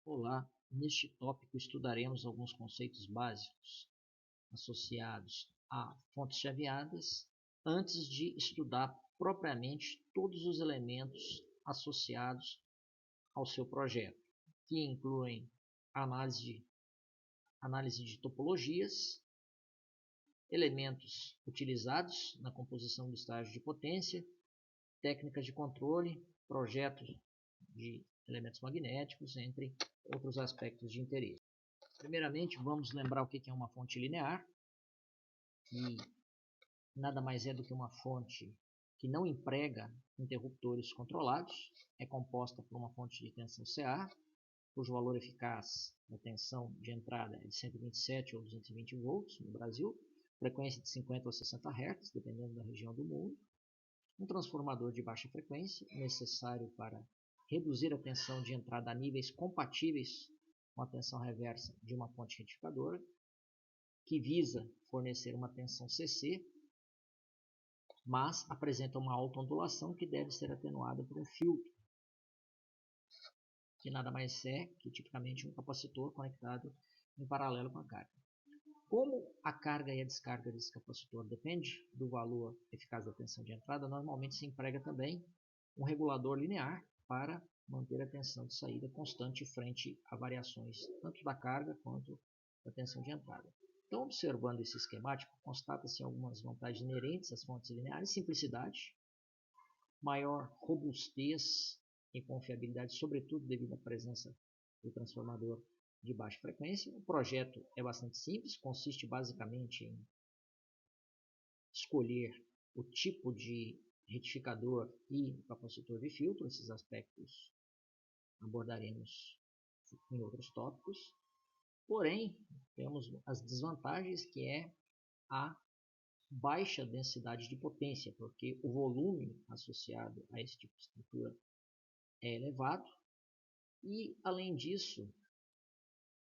Olá, neste tópico estudaremos alguns conceitos básicos associados a fontes chaveadas antes de estudar propriamente todos os elementos associados ao seu projeto, que incluem análise de topologias, elementos utilizados na composição do estágio de potência, técnicas de controle, projetos de elementos magnéticos, entre outros aspectos de interesse. Primeiramente, vamos lembrar o que é uma fonte linear, que nada mais é do que uma fonte que não emprega interruptores controlados, é composta por uma fonte de tensão CA, cujo valor eficaz da tensão de entrada é de 127 ou 220 volts no Brasil, frequência de 50 ou 60 Hz, dependendo da região do mundo, um transformador de baixa frequência, necessário para reduzir a tensão de entrada a níveis compatíveis com a tensão reversa de uma fonte retificadora, que visa fornecer uma tensão CC, mas apresenta uma alta ondulação que deve ser atenuada por um filtro, que nada mais é que tipicamente um capacitor conectado em paralelo com a carga. Como a carga e a descarga desse capacitor depende do valor eficaz da tensão de entrada, normalmente se emprega também um regulador linear para manter a tensão de saída constante frente a variações tanto da carga quanto da tensão de entrada. Então, observando esse esquemático, constata-se algumas vantagens inerentes às fontes lineares: simplicidade, maior robustez e confiabilidade, sobretudo devido à presença do transformador de baixa frequência. O projeto é bastante simples, consiste basicamente em escolher o tipo de retificador e capacitor de filtro. Esses aspectos abordaremos em outros tópicos. Porém, temos as desvantagens, que é a baixa densidade de potência, porque o volume associado a esse tipo de estrutura é elevado e, além disso,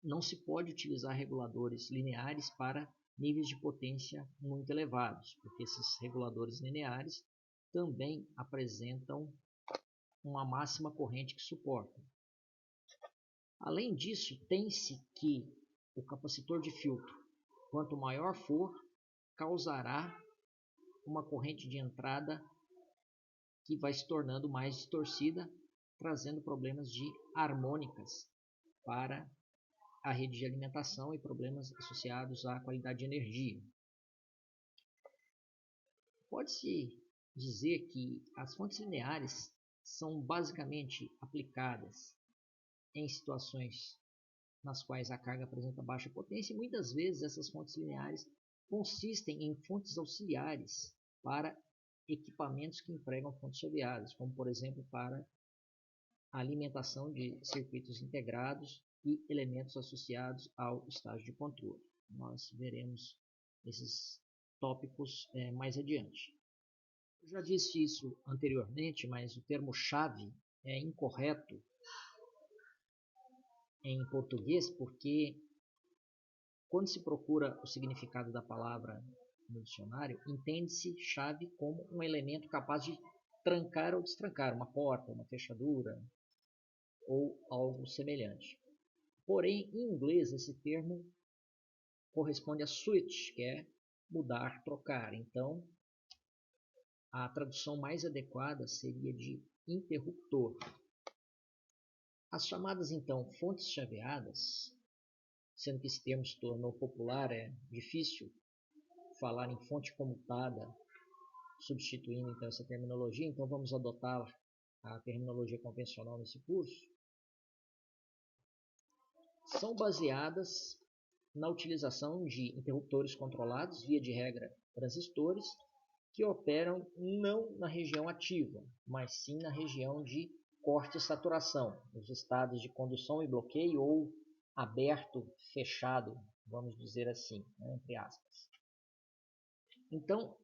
não se pode utilizar reguladores lineares para níveis de potência muito elevados, porque esses reguladores lineares também apresentam uma máxima corrente que suportam. Além disso, tem-se que o capacitor de filtro, quanto maior for, causará uma corrente de entrada que vai se tornando mais distorcida, trazendo problemas de harmônicas para a rede de alimentação e problemas associados à qualidade de energia. Pode-se dizer que as fontes lineares são basicamente aplicadas em situações nas quais a carga apresenta baixa potência, e muitas vezes essas fontes lineares consistem em fontes auxiliares para equipamentos que empregam fontes chaveadas, como por exemplo para a alimentação de circuitos integrados e elementos associados ao estágio de controle. Nós veremos esses tópicos mais adiante. Eu já disse isso anteriormente, mas o termo chave é incorreto em português, porque quando se procura o significado da palavra no dicionário, entende-se chave como um elemento capaz de trancar ou destrancar uma porta, uma fechadura ou algo semelhante. Porém, em inglês, esse termo corresponde a switch, que é mudar, trocar. Então, a tradução mais adequada seria de interruptor. As chamadas, então, fontes chaveadas, sendo que esse termo se tornou popular, é difícil falar em fonte comutada, substituindo então essa terminologia, então vamos adotar a terminologia convencional nesse curso. São baseadas na utilização de interruptores controlados, via de regra transistores, que operam não na região ativa, mas sim na região de corte e saturação, nos estados de condução e bloqueio, ou aberto, fechado, vamos dizer assim, entre aspas. Então,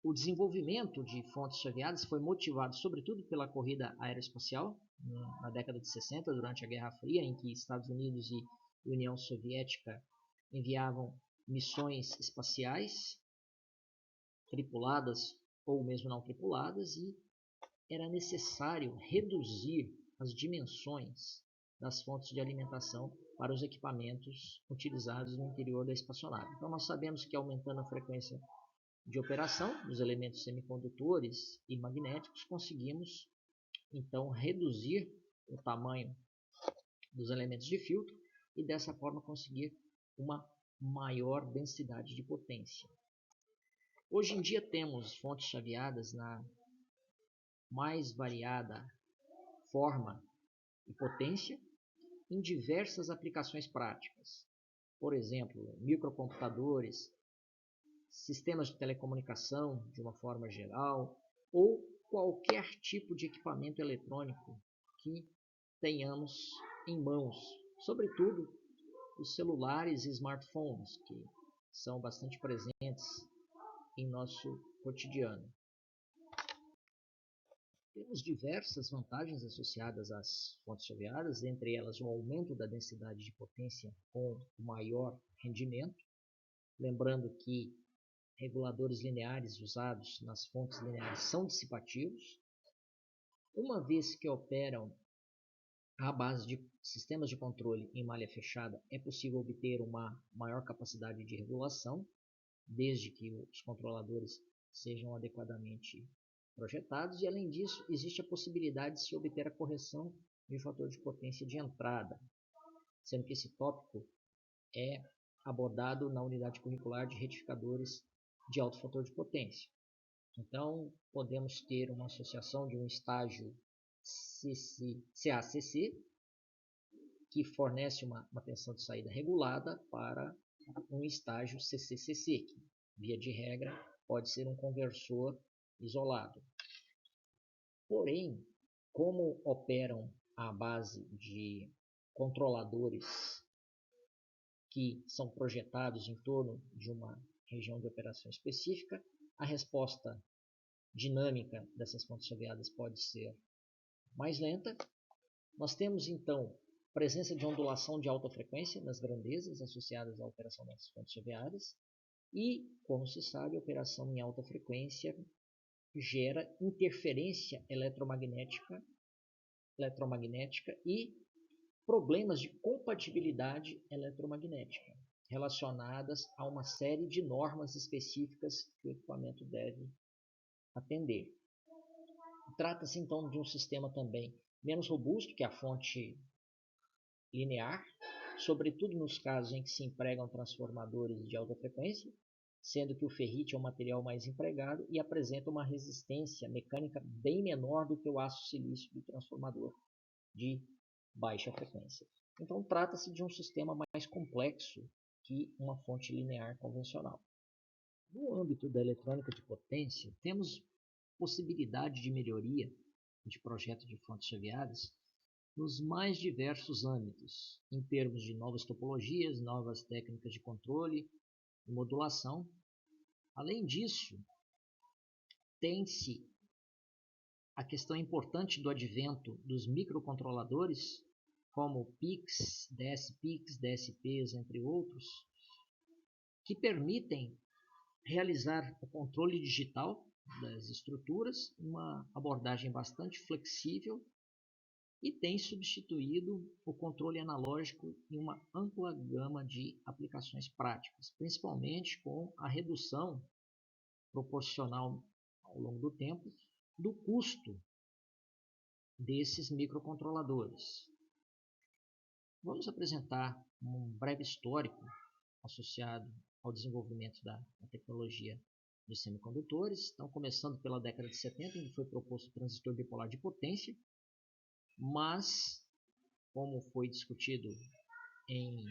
o desenvolvimento de fontes chaveadas foi motivado sobretudo pela corrida aeroespacial na década de 60, durante a Guerra Fria, em que Estados Unidos e União Soviética enviavam missões espaciais, tripuladas ou mesmo não tripuladas, e era necessário reduzir as dimensões das fontes de alimentação para os equipamentos utilizados no interior da espaçonave. Então, nós sabemos que aumentando a frequência de operação dos elementos semicondutores e magnéticos, conseguimos, então, reduzir o tamanho dos elementos de filtro e, dessa forma, conseguir uma maior densidade de potência. Hoje em dia, temos fontes chaveadas na mais variada forma e potência em diversas aplicações práticas. Por exemplo, microcomputadores, sistemas de telecomunicação de uma forma geral, ou qualquer tipo de equipamento eletrônico que tenhamos em mãos, sobretudo os celulares e smartphones, que são bastante presentes em nosso cotidiano. Temos diversas vantagens associadas às fontes chaveadas, entre elas o aumento da densidade de potência com maior rendimento. Lembrando que reguladores lineares usados nas fontes lineares são dissipativos. Uma vez que operam à base de sistemas de controle em malha fechada, é possível obter uma maior capacidade de regulação, desde que os controladores sejam adequadamente projetados, e além disso, existe a possibilidade de se obter a correção de fator de potência de entrada, sendo que esse tópico é abordado na unidade curricular de retificadores de alto fator de potência. Então, podemos ter uma associação de um estágio CACC, que fornece uma tensão de saída regulada, para um estágio CCCC, que, via de regra, pode ser um conversor isolado. Porém, como operam à base de controladores que são projetados em torno de uma região de operação específica, a resposta dinâmica dessas fontes chaveadas pode ser mais lenta. Nós temos, então, presença de ondulação de alta frequência nas grandezas associadas à operação das fontes chaveadas e, como se sabe, a operação em alta frequência gera interferência eletromagnética e problemas de compatibilidade eletromagnética relacionadas a uma série de normas específicas que o equipamento deve atender. Trata-se então de um sistema também menos robusto que a fonte linear, sobretudo nos casos em que se empregam transformadores de alta frequência, sendo que o ferrite é o material mais empregado e apresenta uma resistência mecânica bem menor do que o aço silício do transformador de baixa frequência. Então, trata-se de um sistema mais complexo que uma fonte linear convencional. No âmbito da eletrônica de potência, temos possibilidade de melhoria de projeto de fontes chaveadas nos mais diversos âmbitos, em termos de novas topologias, novas técnicas de controle e modulação. Além disso, tem-se a questão importante do advento dos microcontroladores, como PICs, DSPICs, DSPs, entre outros, que permitem realizar o controle digital das estruturas, uma abordagem bastante flexível, e tem substituído o controle analógico em uma ampla gama de aplicações práticas, principalmente com a redução proporcional ao longo do tempo do custo desses microcontroladores. Vamos apresentar um breve histórico associado ao desenvolvimento da tecnologia de semicondutores. Então, começando pela década de 70, em que foi proposto o transistor bipolar de potência, mas, como foi discutido em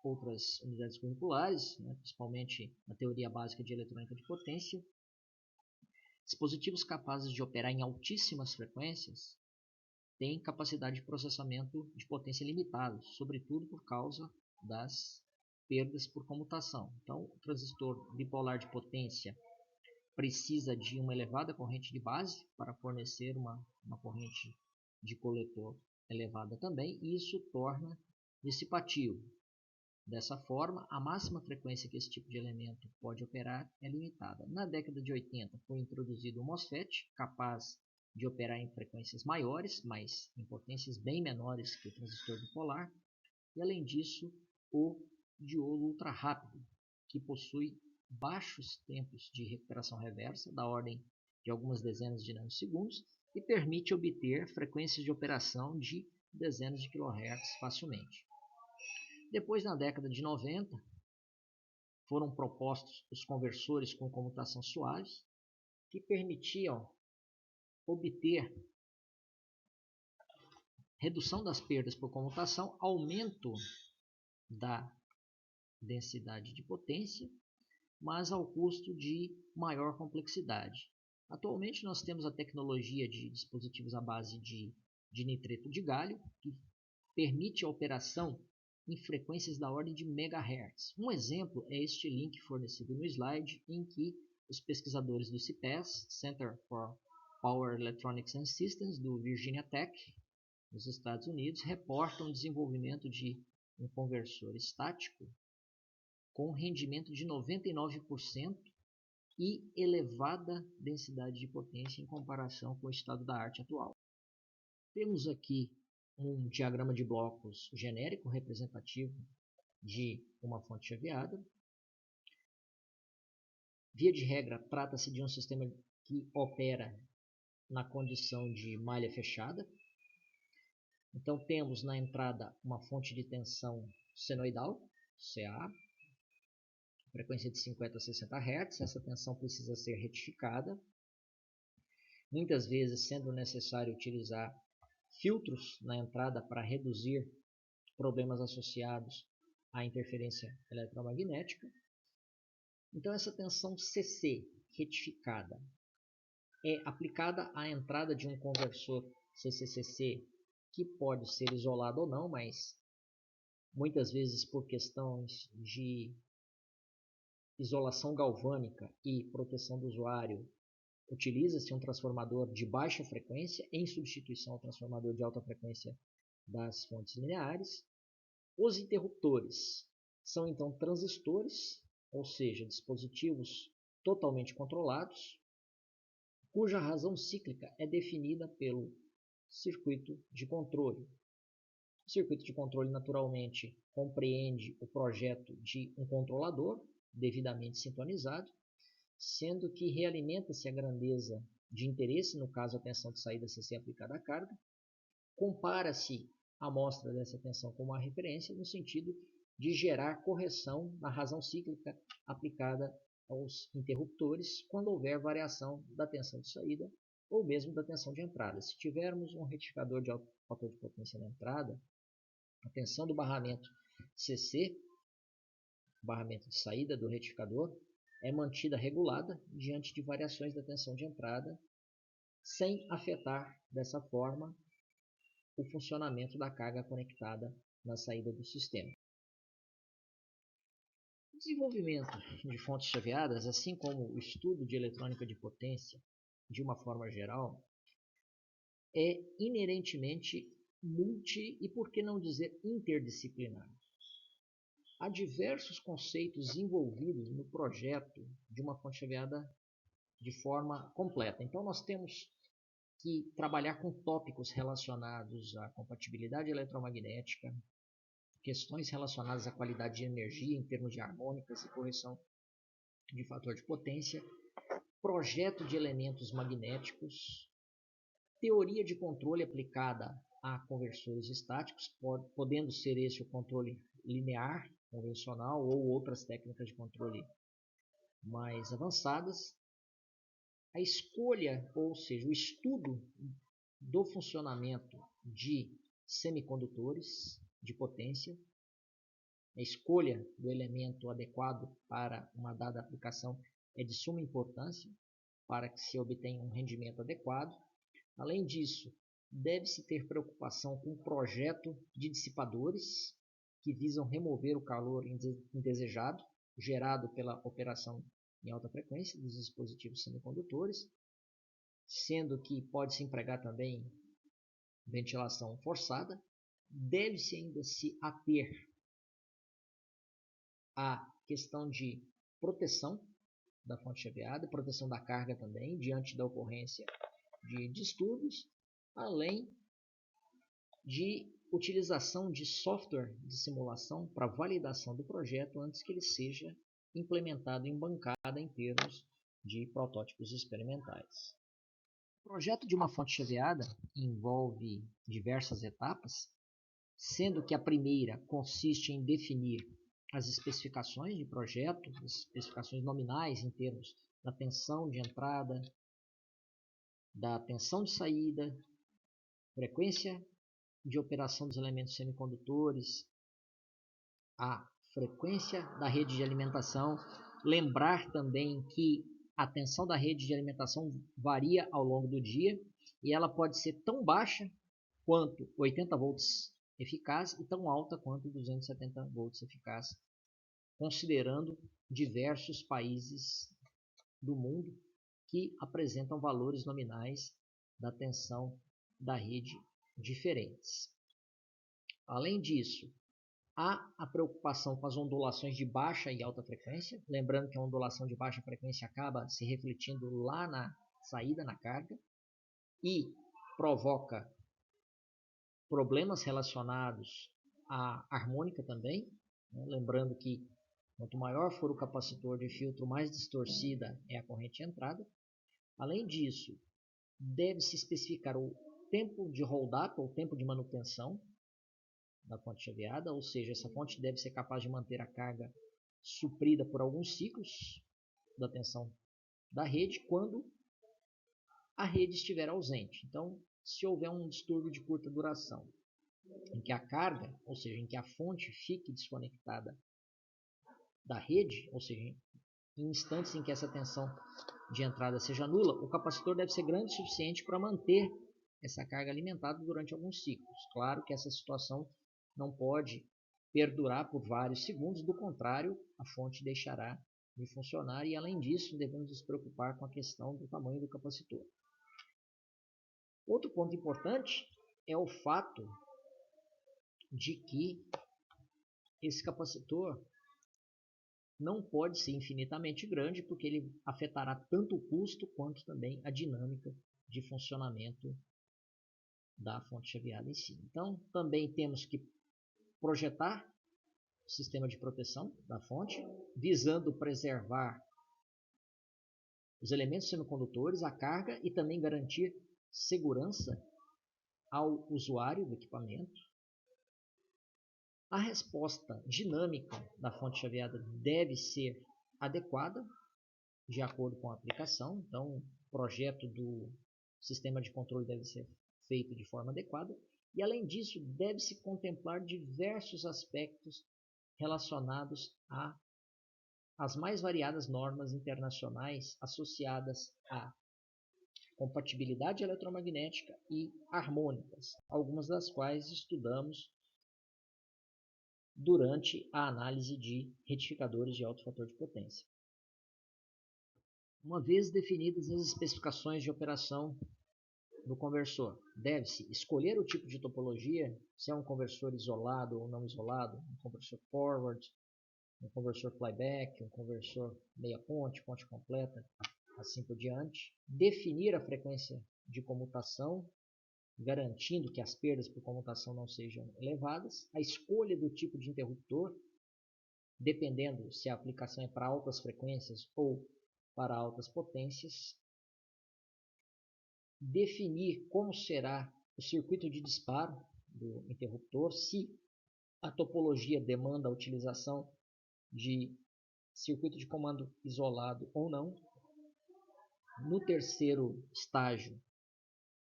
outras unidades curriculares, principalmente na teoria básica de eletrônica de potência, dispositivos capazes de operar em altíssimas frequências têm capacidade de processamento de potência limitada, sobretudo por causa das perdas por comutação. Então, o transistor bipolar de potência precisa de uma elevada corrente de base para fornecer uma corrente de coletor elevada também, e isso torna dissipativo. Dessa forma, a máxima frequência que esse tipo de elemento pode operar é limitada. Na década de 80 foi introduzido o MOSFET, capaz de operar em frequências maiores, mas em potências bem menores que o transistor bipolar. E além disso, o diodo ultra rápido, que possui baixos tempos de recuperação reversa, da ordem de algumas dezenas de nanosegundos, e permite obter frequências de operação de dezenas de kHz facilmente. Depois, na década de 90, foram propostos os conversores com comutação suave, que permitiam obter redução das perdas por comutação, aumento da densidade de potência, mas ao custo de maior complexidade. Atualmente nós temos a tecnologia de dispositivos à base de nitreto de galho, que permite a operação em frequências da ordem de megahertz. Um exemplo é este link fornecido no slide, em que os pesquisadores do CPES, Center for Power Electronics and Systems, do Virginia Tech, nos Estados Unidos, reportam o desenvolvimento de um conversor estático com rendimento de 99% e elevada densidade de potência em comparação com o estado da arte atual. Temos aqui um diagrama de blocos genérico representativo de uma fonte chaveada. Via de regra, trata-se de um sistema que opera na condição de malha fechada. Então, temos na entrada uma fonte de tensão senoidal, CA, frequência de 50 a 60 Hz. Essa tensão precisa ser retificada, muitas vezes sendo necessário utilizar filtros na entrada para reduzir problemas associados à interferência eletromagnética. Então, essa tensão CC retificada é aplicada à entrada de um conversor CCCC, que pode ser isolado ou não, mas muitas vezes por questões de isolação galvânica e proteção do usuário, utiliza-se um transformador de baixa frequência em substituição ao transformador de alta frequência das fontes lineares. Os interruptores são então transistores, ou seja, dispositivos totalmente controlados, cuja razão cíclica é definida pelo circuito de controle. O circuito de controle naturalmente compreende o projeto de um controlador devidamente sintonizado, sendo que realimenta-se a grandeza de interesse, no caso a tensão de saída CC aplicada à carga, compara-se a amostra dessa tensão com uma referência no sentido de gerar correção na razão cíclica aplicada aos interruptores quando houver variação da tensão de saída ou mesmo da tensão de entrada. Se tivermos um retificador de alto fator de potência na entrada, a tensão do barramento CC, barramento de saída do retificador, é mantida regulada diante de variações da tensão de entrada, sem afetar dessa forma o funcionamento da carga conectada na saída do sistema. O desenvolvimento de fontes chaveadas, assim como o estudo de eletrônica de potência, de uma forma geral, é inerentemente e por que não dizer interdisciplinar. Há diversos conceitos envolvidos no projeto de uma fonte chaveada de forma completa. Então, nós temos que trabalhar com tópicos relacionados à compatibilidade eletromagnética, questões relacionadas à qualidade de energia em termos de harmônicas e correção de fator de potência, projeto de elementos magnéticos, teoria de controle aplicada a conversores estáticos, podendo ser esse o controle linear, convencional, ou outras técnicas de controle mais avançadas. A escolha, ou seja, o estudo do funcionamento de semicondutores de potência, a escolha do elemento adequado para uma dada aplicação é de suma importância para que se obtenha um rendimento adequado. Além disso, deve-se ter preocupação com o projeto de dissipadores que visam remover o calor indesejado gerado pela operação em alta frequência dos dispositivos semicondutores, sendo que pode-se empregar também ventilação forçada. Deve-se ainda se ater à questão de proteção da fonte chaveada, proteção da carga também, diante da ocorrência de distúrbios, além de utilização de software de simulação para validação do projeto antes que ele seja implementado em bancada em termos de protótipos experimentais. O projeto de uma fonte chaveada envolve diversas etapas, sendo que a primeira consiste em definir as especificações de projeto, as especificações nominais em termos da tensão de entrada, da tensão de saída, frequência de operação dos elementos semicondutores, a frequência da rede de alimentação. Lembrar também que a tensão da rede de alimentação varia ao longo do dia e ela pode ser tão baixa quanto 80 volts eficaz e tão alta quanto 270 volts eficaz, considerando diversos países do mundo que apresentam valores nominais da tensão da rede diferentes. Além disso, há a preocupação com as ondulações de baixa e alta frequência, lembrando que a ondulação de baixa frequência acaba se refletindo lá na saída, na carga, e provoca problemas relacionados à harmônica também, né? Lembrando que quanto maior for o capacitor de filtro, mais distorcida é a corrente de entrada. Além disso, deve-se especificar o tempo de hold-up, ou tempo de manutenção da fonte chaveada, ou seja, essa fonte deve ser capaz de manter a carga suprida por alguns ciclos da tensão da rede quando a rede estiver ausente. Então, se houver um distúrbio de curta duração, em que a carga, ou seja, em que a fonte fique desconectada da rede, ou seja, em instantes em que essa tensão de entrada seja nula, o capacitor deve ser grande o suficiente para manter essa carga alimentada durante alguns ciclos. Claro que essa situação não pode perdurar por vários segundos, do contrário, a fonte deixará de funcionar e, além disso, devemos nos preocupar com a questão do tamanho do capacitor. Outro ponto importante é o fato de que esse capacitor não pode ser infinitamente grande, porque ele afetará tanto o custo quanto também a dinâmica de funcionamento da fonte chaveada em si. Então, também temos que projetar o sistema de proteção da fonte, visando preservar os elementos semicondutores, a carga e também garantir segurança ao usuário do equipamento. A resposta dinâmica da fonte chaveada deve ser adequada de acordo com a aplicação. Então, o projeto do sistema de controle deve ser feito de forma adequada. E, além disso, deve-se contemplar diversos aspectos relacionados às mais variadas normas internacionais associadas à compatibilidade eletromagnética e harmônicas, algumas das quais estudamos durante a análise de retificadores de alto fator de potência. Uma vez definidas as especificações de operação do conversor, deve-se escolher o tipo de topologia, se é um conversor isolado ou não isolado, um conversor forward, um conversor flyback, um conversor meia ponte, ponte completa, assim por diante. Definir a frequência de comutação, garantindo que as perdas por comutação não sejam elevadas. A escolha do tipo de interruptor, dependendo se a aplicação é para altas frequências ou para altas potências. Definir como será o circuito de disparo do interruptor, se a topologia demanda a utilização de circuito de comando isolado ou não. No terceiro estágio,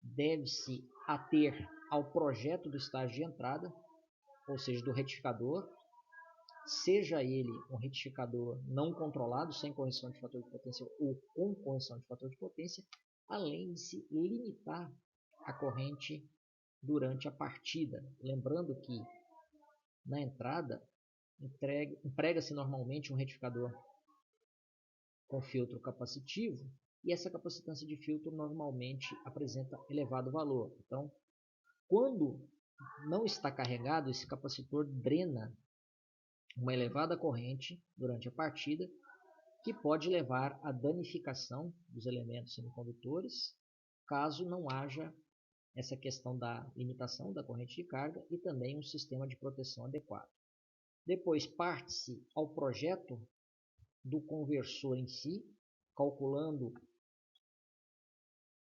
deve-se ater ao projeto do estágio de entrada, ou seja, do retificador, seja ele um retificador não controlado, sem correção de fator de potência ou com correção de fator de potência, além de se limitar a corrente durante a partida. Lembrando que na entrada emprega-se normalmente um retificador com filtro capacitivo e essa capacitância de filtro normalmente apresenta elevado valor. Então, quando não está carregado, esse capacitor drena uma elevada corrente durante a partida, que pode levar à danificação dos elementos semicondutores, caso não haja essa questão da limitação da corrente de carga e também um sistema de proteção adequado. Depois parte-se ao projeto do conversor em si, calculando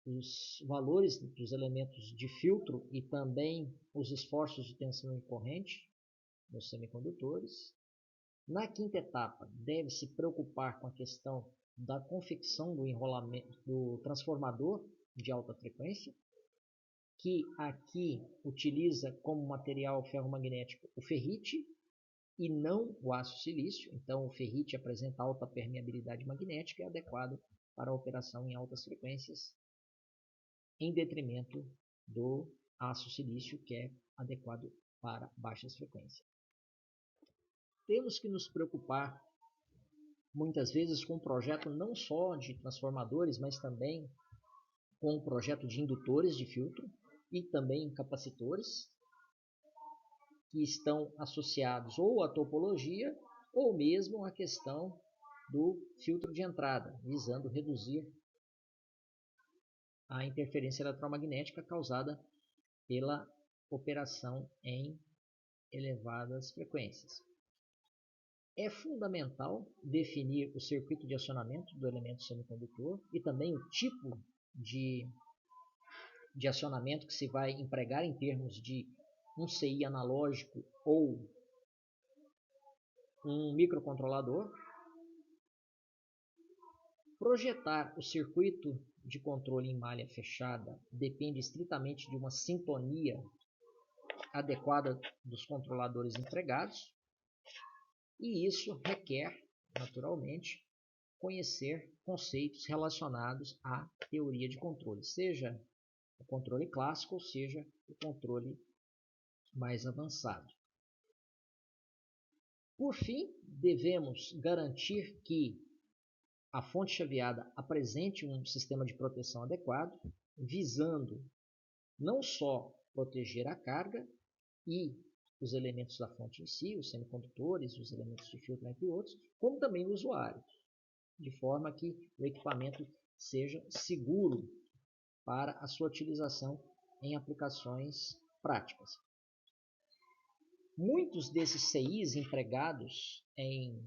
os valores dos elementos de filtro e também os esforços de tensão e corrente nos semicondutores. Na quinta etapa, deve-se preocupar com a questão da confecção do enrolamento do transformador de alta frequência, que aqui utiliza como material ferromagnético o ferrite e não o aço silício. Então, o ferrite apresenta alta permeabilidade magnética e é adequado para a operação em altas frequências, em detrimento do aço silício, que é adequado para baixas frequências. Temos que nos preocupar muitas vezes com o projeto não só de transformadores, mas também com o projeto de indutores de filtro e também capacitores, que estão associados ou à topologia ou mesmo à questão do filtro de entrada, visando reduzir a interferência eletromagnética causada pela operação em elevadas frequências. É fundamental definir o circuito de acionamento do elemento semicondutor e também o tipo de acionamento que se vai empregar em termos de um CI analógico ou um microcontrolador. Projetar o circuito de controle em malha fechada depende estritamente de uma sintonia adequada dos controladores empregados, e isso requer, naturalmente, conhecer conceitos relacionados à teoria de controle, seja o controle clássico ou seja o controle mais avançado. Por fim, devemos garantir que a fonte chaveada apresente um sistema de proteção adequado, visando não só proteger a carga e os elementos da fonte em si, os semicondutores, os elementos de filtro, entre outros, como também o usuário, de forma que o equipamento seja seguro para a sua utilização em aplicações práticas. Muitos desses CIs empregados em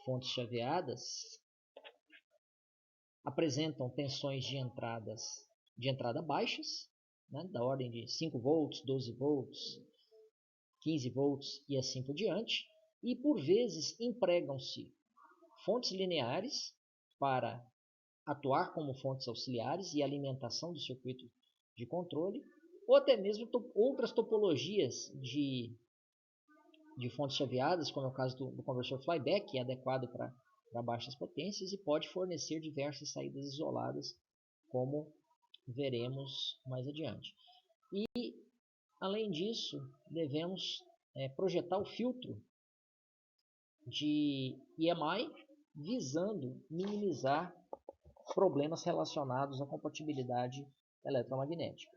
fontes chaveadas apresentam tensões de entrada baixas, né, da ordem de 5 volts, 12 volts, 15 volts e assim por diante, e por vezes empregam-se fontes lineares para atuar como fontes auxiliares e alimentação do circuito de controle, ou até mesmo outras topologias de fontes chaveadas, como é o caso do conversor flyback, que é adequado para baixas potências e pode fornecer diversas saídas isoladas, como veremos mais adiante. E, além disso, devemos projetar o filtro de EMI, visando minimizar problemas relacionados à compatibilidade eletromagnética.